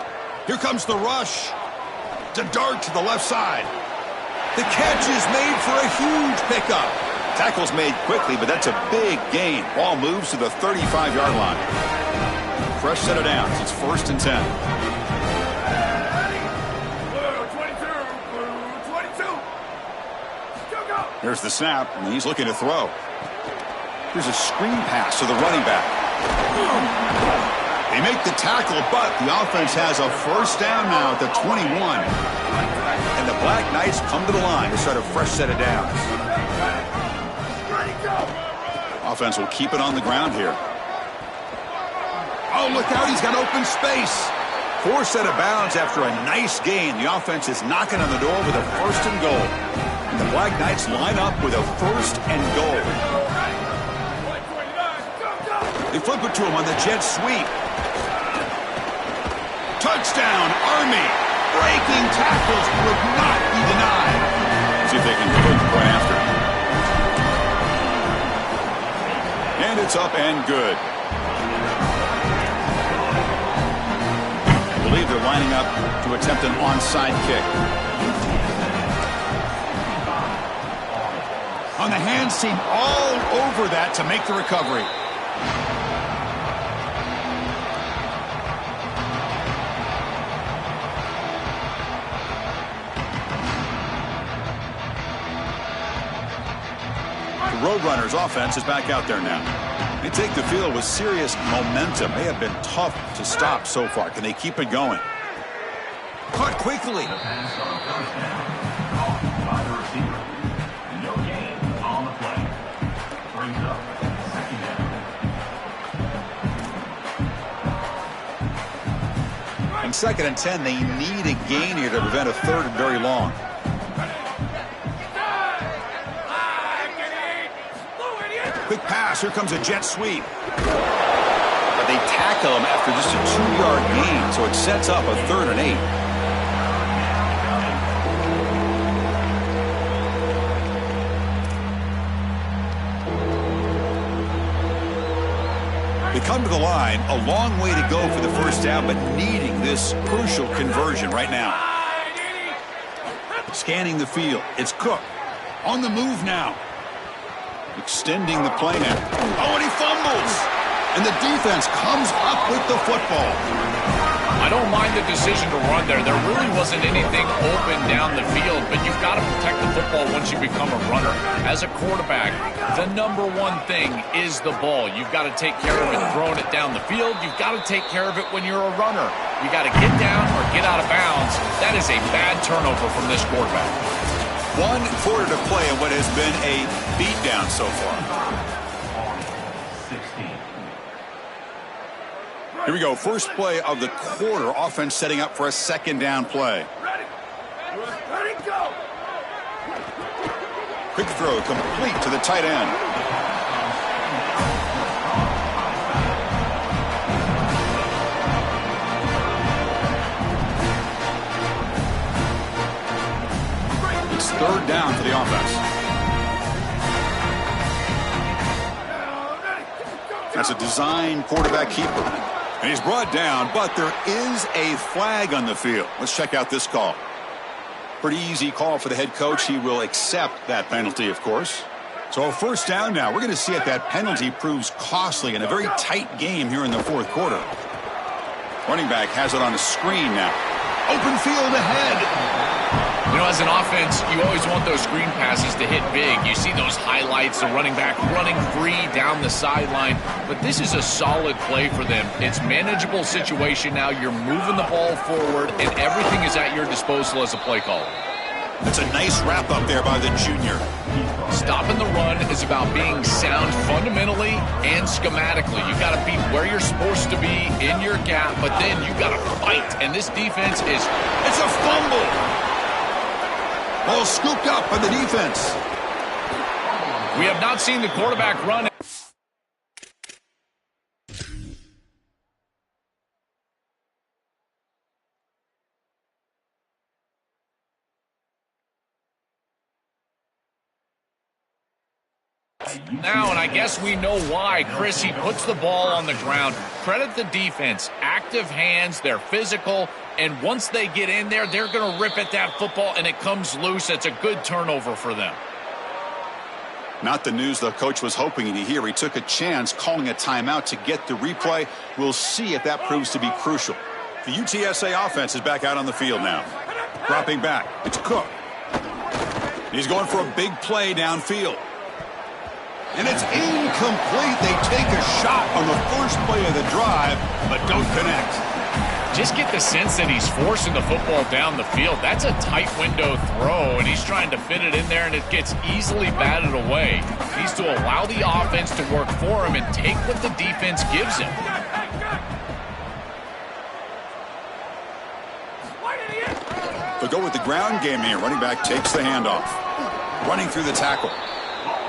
Here comes the rush. To dart to the left side. The catch is made for a huge pickup. Tackle's made quickly, but that's a big gain. Ball moves to the 35-yard line. Fresh set of downs. It's 1st and 10. Here's the snap, and he's looking to throw. Here's a screen pass to the running back. They make the tackle, but the offense has a 1st down now at the 21. And the Black Knights come to the line to start a fresh set of downs. Offense will keep it on the ground here. Oh, look out, he's got open space. 4 set of bounds after a nice gain. The offense is knocking on the door with a 1st and goal. And the Black Knights line up with a 1st and goal. They flip it to him on the jet sweep. Touchdown, Army. Breaking tackles would not be denied. See if they can convert the point after. And it's up and good. I believe they're lining up to attempt an onside kick. On the hands team all over that to make the recovery. The Roadrunners offense is back out there now. They take the field with serious momentum. They have been tough to stop so far. Can they keep it going? Caught quickly. On 2nd and 10, they need a gain here to prevent a 3rd and very long. Quick pass. Here comes a jet sweep. But they tackle him after just a 2-yard gain, so it sets up a 3rd and 8. They come to the line, a long way to go for the 1st down, but needing this crucial conversion right now. Scanning the field. It's Cook. On the move now. Extending the play now. Oh, and he fumbles. And the defense comes up with the football. I don't mind the decision to run there. There really wasn't anything open down the field, but you've got to protect the football once you become a runner. As a quarterback, the #1 thing is the ball. You've got to take care of it throwing it down the field. You've got to take care of it when you're a runner. You got to get down or get out of bounds. That is a bad turnover from this quarterback. 1 quarter to play in what has been a beatdown so far. Here we go. First play of the quarter. Offense setting up for a second down play. Ready, go. Quick throw complete to the tight end. It's third down for the offense. That's a design quarterback keeper. And he's brought down, but there is a flag on the field. Let's check out this call. Pretty easy call for the head coach. He will accept that penalty, of course. So first down now. We're going to see if that penalty proves costly in a very tight game here in the fourth quarter. Running back has it on a screen now. Open field ahead. You know, as an offense, you always want those screen passes to hit big. You see those highlights, the running back running free down the sideline. But this is a solid play for them. It's manageable situation now. You're moving the ball forward, and everything is at your disposal as a play caller. That's a nice wrap up there by the junior. Stopping the run is about being sound fundamentally and schematically. You got to be where you're supposed to be in your gap, but then you got to fight. And this defense is... It's a fumble. Ball scooped up by the defense. We have not seen the quarterback run. Now, and I guess we know why. Chris, he puts the ball on the ground. Credit the defense. Active hands, they're physical, and once they get in there, they're going to rip at that football, and it comes loose. It's a good turnover for them. Not the news the coach was hoping to hear. He took a chance calling a timeout to get the replay. We'll see if that proves to be crucial. The UTSA offense is back out on the field now. Dropping back. It's Cook. He's going for a big play downfield. And it's incomplete. They take a shot on the first play of the drive, but don't connect. Just get the sense that he's forcing the football down the field. That's a tight window throw, and he's trying to fit it in there, and it gets easily batted away. He needs to allow the offense to work for him and take what the defense gives him. They'll go with the ground game here. Running back takes the handoff. Running through the tackle.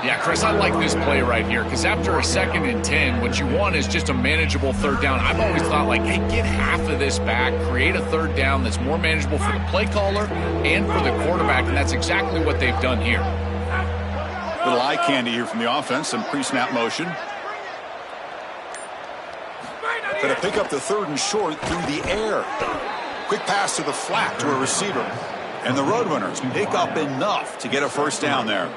Yeah, Chris, I like this play right here because after a 2nd and 10, what you want is just a manageable third down. I've always thought, like, hey, get half of this back, create a third down that's more manageable for the play caller and for the quarterback, and that's exactly what they've done here. Little eye candy here from the offense, some pre-snap motion. Going to pick up the 3rd and short through the air. Quick pass to the flat to a receiver. And the Roadrunners pick up enough to get a first down there.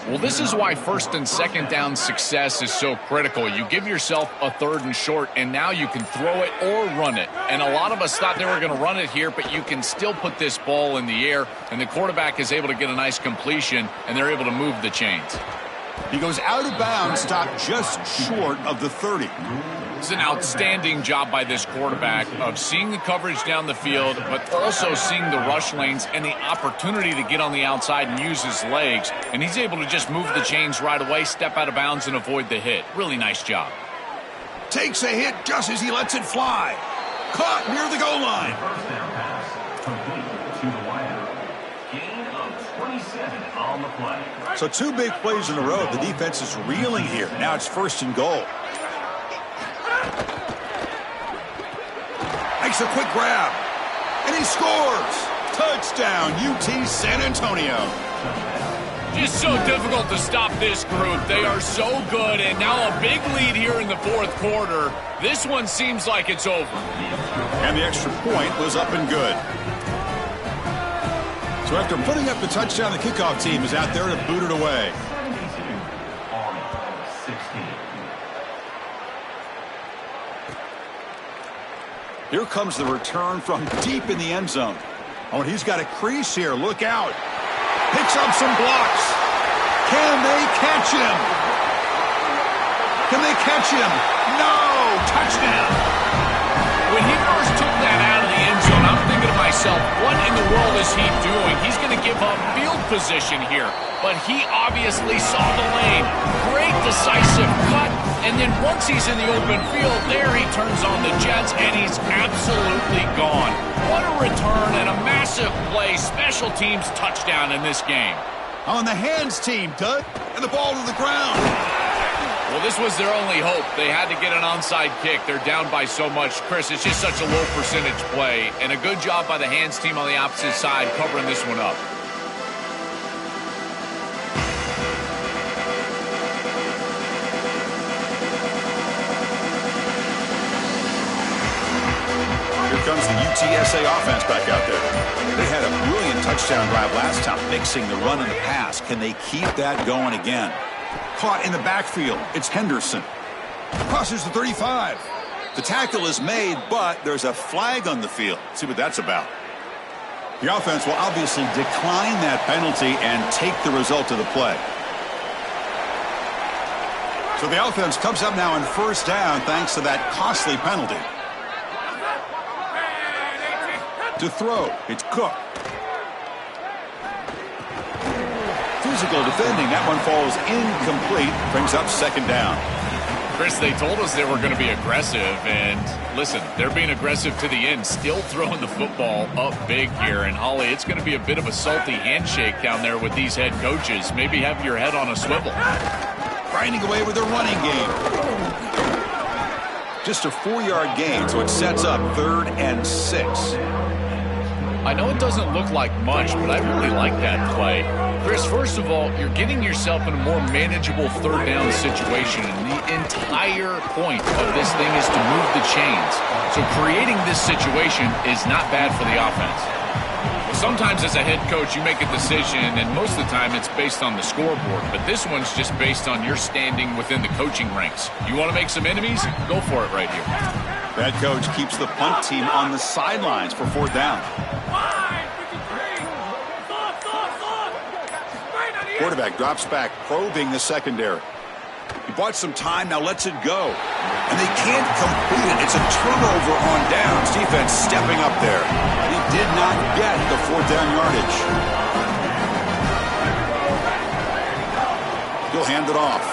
Well, this is why 1st and 2nd down success is so critical. You give yourself a 3rd and short, and now you can throw it or run it. And a lot of us thought they were going to run it here, but you can still put this ball in the air, and the quarterback is able to get a nice completion, and they're able to move the chains. He goes out of bounds, stopped just short of the 30. It's an outstanding job by this quarterback of seeing the coverage down the field, but also seeing the rush lanes and the opportunity to get on the outside and use his legs. And he's able to just move the chains right away, step out of bounds, and avoid the hit. Really nice job. Takes a hit just as he lets it fly. Caught near the goal line. First down pass. Complete to the wide. Gain of 27 on the play. So 2 big plays in a row. The defense is reeling here. Now it's 1st and goal. Makes a quick grab. And he scores. Touchdown, UT San Antonio. Just so difficult to stop this group. They are so good, and now a big lead here in the 4th quarter. This one seems like it's over. And the extra point was up and good. So after putting up the touchdown, the kickoff team is out there to boot it away. 72 on 16. Here comes the return from deep in the end zone. Oh, and he's got a crease here. Look out. Picks up some blocks. Can they catch him? Can they catch him? No! Touchdown! When he first took that out of the end zone, I'm thinking to myself, yourself, what in the world is he doing? He's going to give up field position here, but he obviously saw the lane. Great decisive cut, and then once he's in the open field, there he turns on the jets, and he's absolutely gone. What a return and a massive play. Special teams touchdown in this game. On the hands team, Doug, and the ball to the ground. Well, this was their only hope. They had to get an onside kick. They're down by so much. Chris, it's just such a low percentage play, and a good job by the hands team on the opposite side covering this one up. Here comes the UTSA offense back out there. They had a brilliant touchdown drive last time, mixing the run and the pass. Can they keep that going again? Caught in the backfield. It's Henderson. Crosses the 35. The tackle is made, but there's a flag on the field. Let's see what that's about. The offense will obviously decline that penalty and take the result of the play. So the offense comes up now in first down thanks to that costly penalty. To throw, it's Cook. Physical defending, that one falls incomplete, brings up second down. Chris, they told us they were going to be aggressive, and listen, they're being aggressive to the end, still throwing the football up big here. And Holly, it's going to be a bit of a salty handshake down there with these head coaches. Maybe have your head on a swivel. Grinding away with their running game. Just a 4-yard gain, so it sets up 3rd and 6. I know it doesn't look like much, but I really like that play. Chris, first of all, you're getting yourself in a more manageable third down situation, and the entire point of this thing is to move the chains. So creating this situation is not bad for the offense. Well, sometimes as a head coach, you make a decision, and most of the time it's based on the scoreboard, but this one's just based on your standing within the coaching ranks. You want to make some enemies? Go for it right here. That coach keeps the punt team on the sidelines for 4th down. Quarterback drops back, probing the secondary. He bought some time, now lets it go. And they can't complete it. It's a turnover on downs. Defense stepping up there. He did not get the 4th down yardage. He'll hand it off.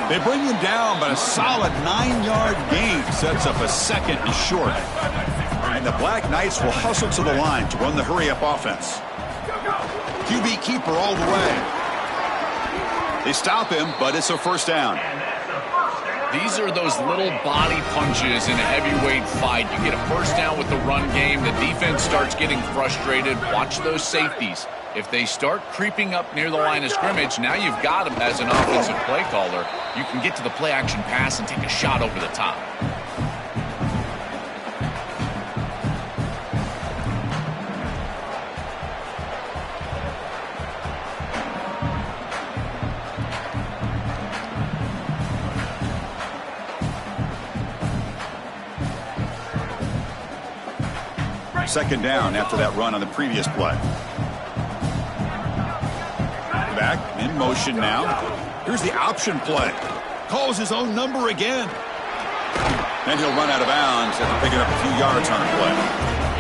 They bring him down, but a solid 9-yard gain sets up a 2nd and short. And the Black Knights will hustle to the line to run the hurry-up offense. QB keeper all the way. They stop him, but it's a 1st down. These are those little body punches in a heavyweight fight. You get a 1st down with the run game. The defense starts getting frustrated. Watch those safeties. If they start creeping up near the line of scrimmage, now you've got them as an offensive play caller. You can get to the play-action pass and take a shot over the top. Second down after that run on the previous play. Back in motion now. Here's the option play. Calls his own number again. Then he'll run out of bounds after picking up a few yards on the play.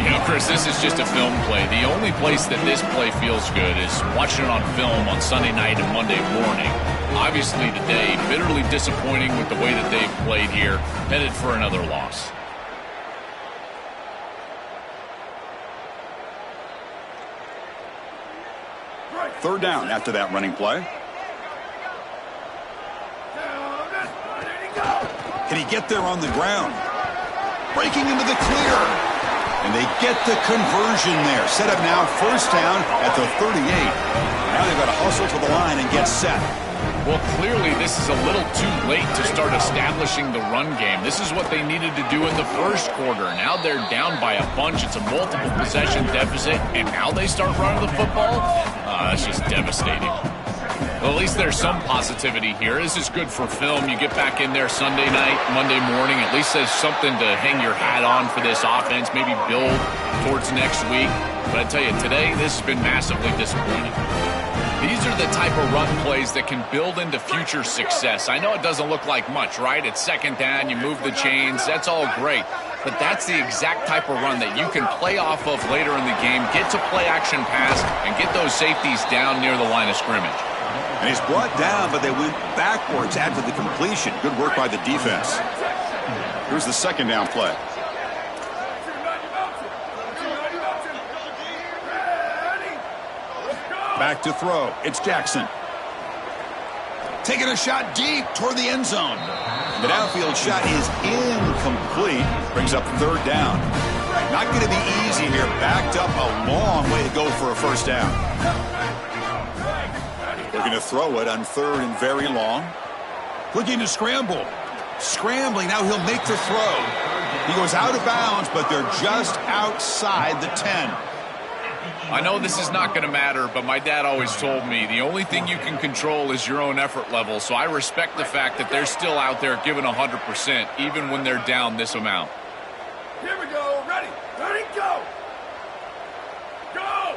You know, Chris, this is just a film play. The only place that this play feels good is watching it on film on Sunday night and Monday morning. Obviously today, bitterly disappointing with the way that they've played here, headed for another loss. Third down after that running play. Can he get there on the ground? Breaking into the clear. And they get the conversion there. Set up now 1st down at the 38. Now they've got to hustle to the line and get set. Well, clearly this is a little too late to start establishing the run game. This is what they needed to do in the 1st quarter. Now they're down by a bunch. It's a multiple possession deficit, and now they start running the football? That's just devastating. Well, at least there's some positivity here. This is good for film. You get back in there Sunday night, Monday morning. At least there's something to hang your hat on for this offense, maybe build towards next week. But I tell you, today, this has been massively disappointing. These are the type of run plays that can build into future success. I know it doesn't look like much, right? It's second down, you move the chains, that's all great. But that's the exact type of run that you can play off of later in the game, get to play action pass, and get those safeties down near the line of scrimmage. And he's brought down, but they went backwards after the completion. Good work by the defense. Here's the second down play. Back to throw. It's Jackson. Taking a shot deep toward the end zone. The downfield shot is incomplete. Brings up third down. Not going to be easy here. Backed up a long way to go for a first down. Looking to throw it on third and very long. Looking to scramble. Scrambling. Now he'll make the throw. He goes out of bounds, but they're just outside the 10. I know this is not going to matter, but my dad always told me the only thing you can control is your own effort level, so I respect the fact that they're still out there giving 100%, even when they're down this amount. Here we go. Ready, go. Go.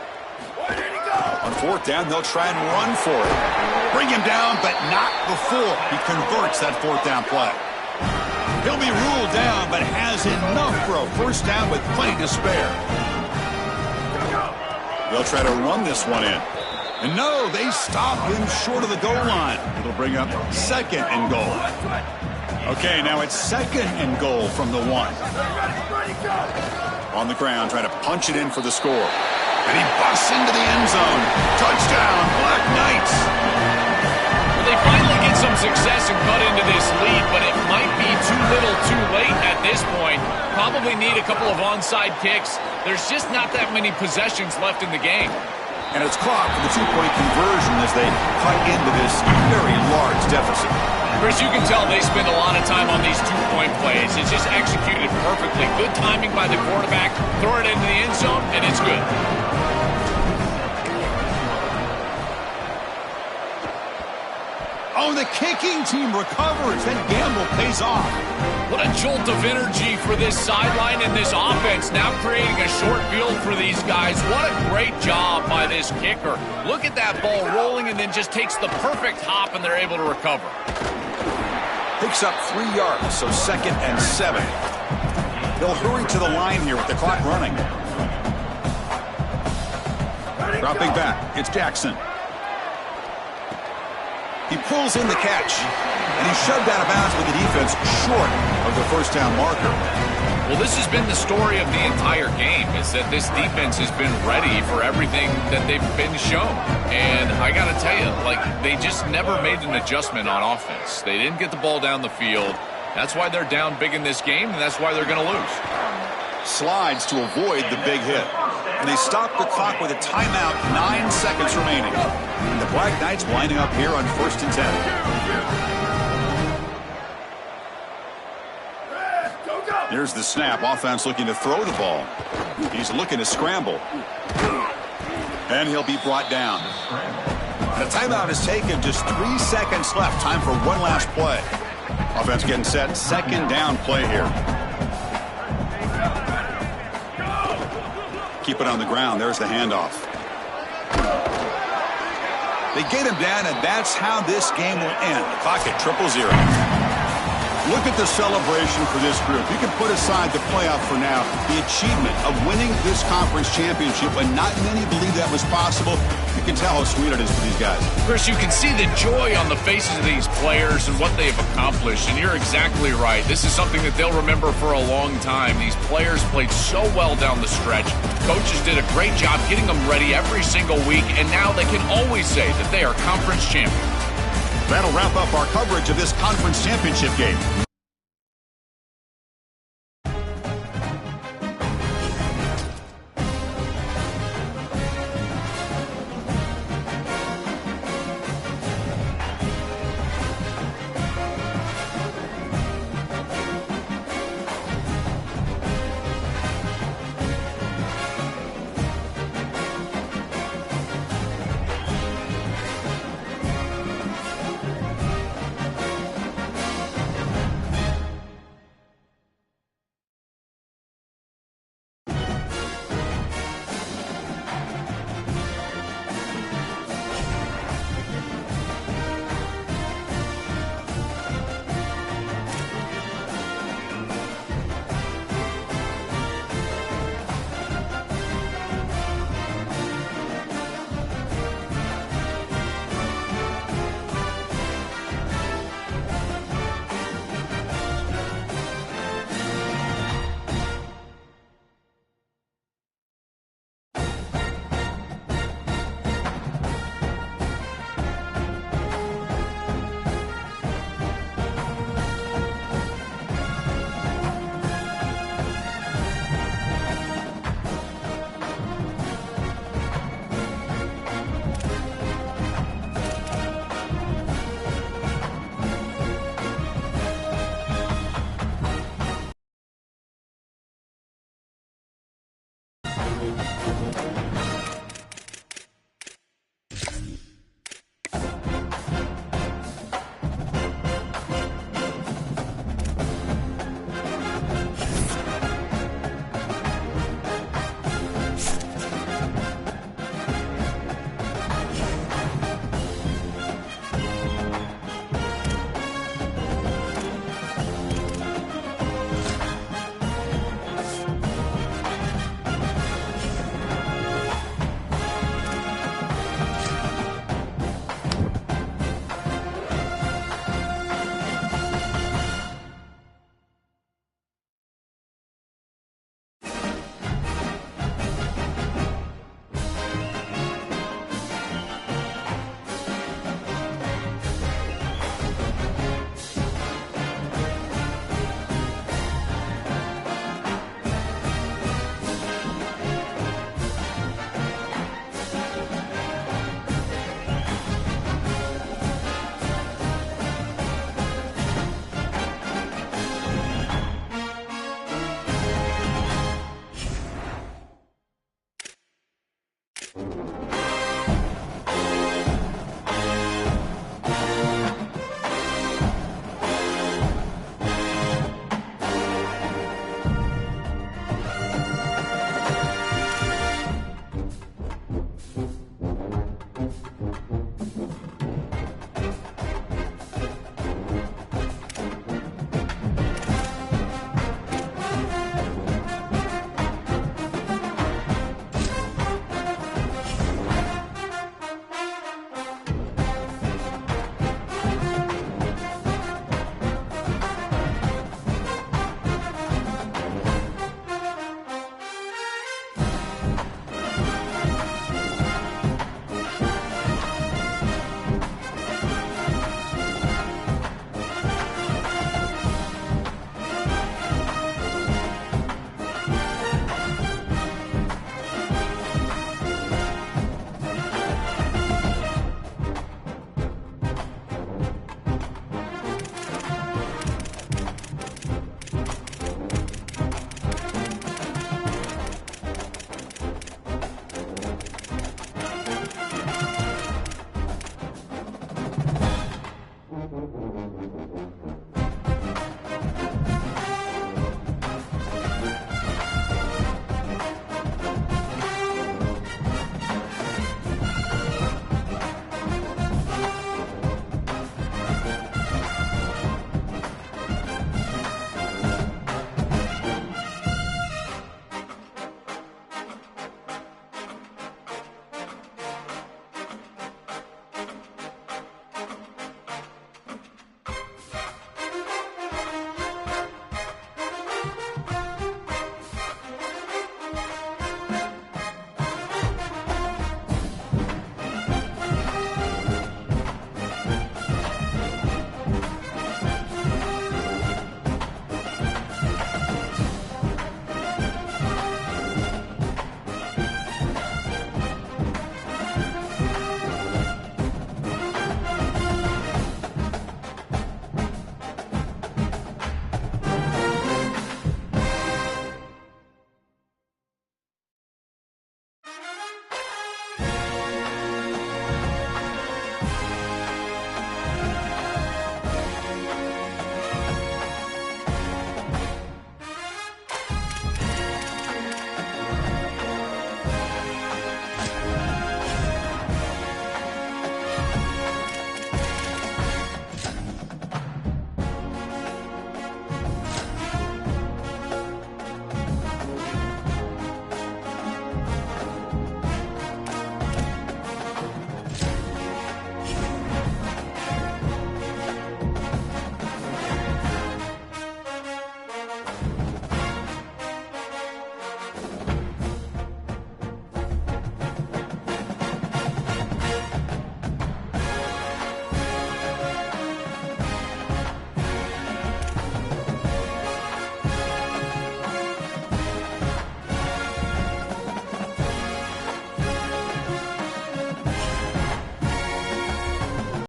Where did he go? On fourth down, they'll try and run for it. Bring him down, but not before he converts that fourth down play. He'll be ruled down, but has enough for a first down with plenty to spare. They'll try to run this one in. And no, they stop him short of the goal line. It'll bring up second and goal. Okay, now it's second and goal from the 1. On the ground, trying to punch it in for the score. And he busts into the end zone. Touchdown, Black Knights. They finally get some success and cut into this lead, but it might be too little too late at this point. Probably need a couple of onside kicks. There's just not that many possessions left in the game. And it's clocked for the two-point conversion as they cut into this very large deficit. Chris, you can tell they spend a lot of time on these two-point plays. It's just executed perfectly. Good timing by the quarterback. Throw it into the end zone, and it's good. Oh, the kicking team recovers. That gamble pays off. What a jolt of energy for this sideline and this offense. Now creating a short field for these guys. What a great job by this kicker. Look at that ball rolling and then just takes the perfect hop and they're able to recover. Picks up 3 yards, so second and 7. They'll hurry to the line here with the clock running. Dropping back, it's Jackson. He pulls in the catch, and he's shoved out of bounds with the defense short of the first down marker. Well, this has been the story of the entire game, is that this defense has been ready for everything that they've been shown. And I got to tell you, like, they just never made an adjustment on offense. They didn't get the ball down the field. That's why they're down big in this game, and that's why they're going to lose. Slides to avoid the big hit. And they stop the clock with a timeout, 9 seconds remaining. And the Black Knights winding up here on 1st and 10. Here's the snap. Offense looking to throw the ball. He's looking to scramble. And he'll be brought down. The timeout is taken. Just 3 seconds left. Time for one last play. Offense getting set. Second down play here. Keep it on the ground. There's the handoff. They get him down, and that's how this game will end. The clock at 0-0. Look at the celebration for this group. You can put aside the playoff for now. The achievement of winning this conference championship when not many believe that was possible. You can tell how sweet it is for these guys. Chris, you can see the joy on the faces of these players and what they have accomplished. And you're exactly right. This is something that they'll remember for a long time. These players played so well down the stretch. Coaches did a great job getting them ready every single week. And now they can always say that they are conference champions. That'll wrap up our coverage of this conference championship game.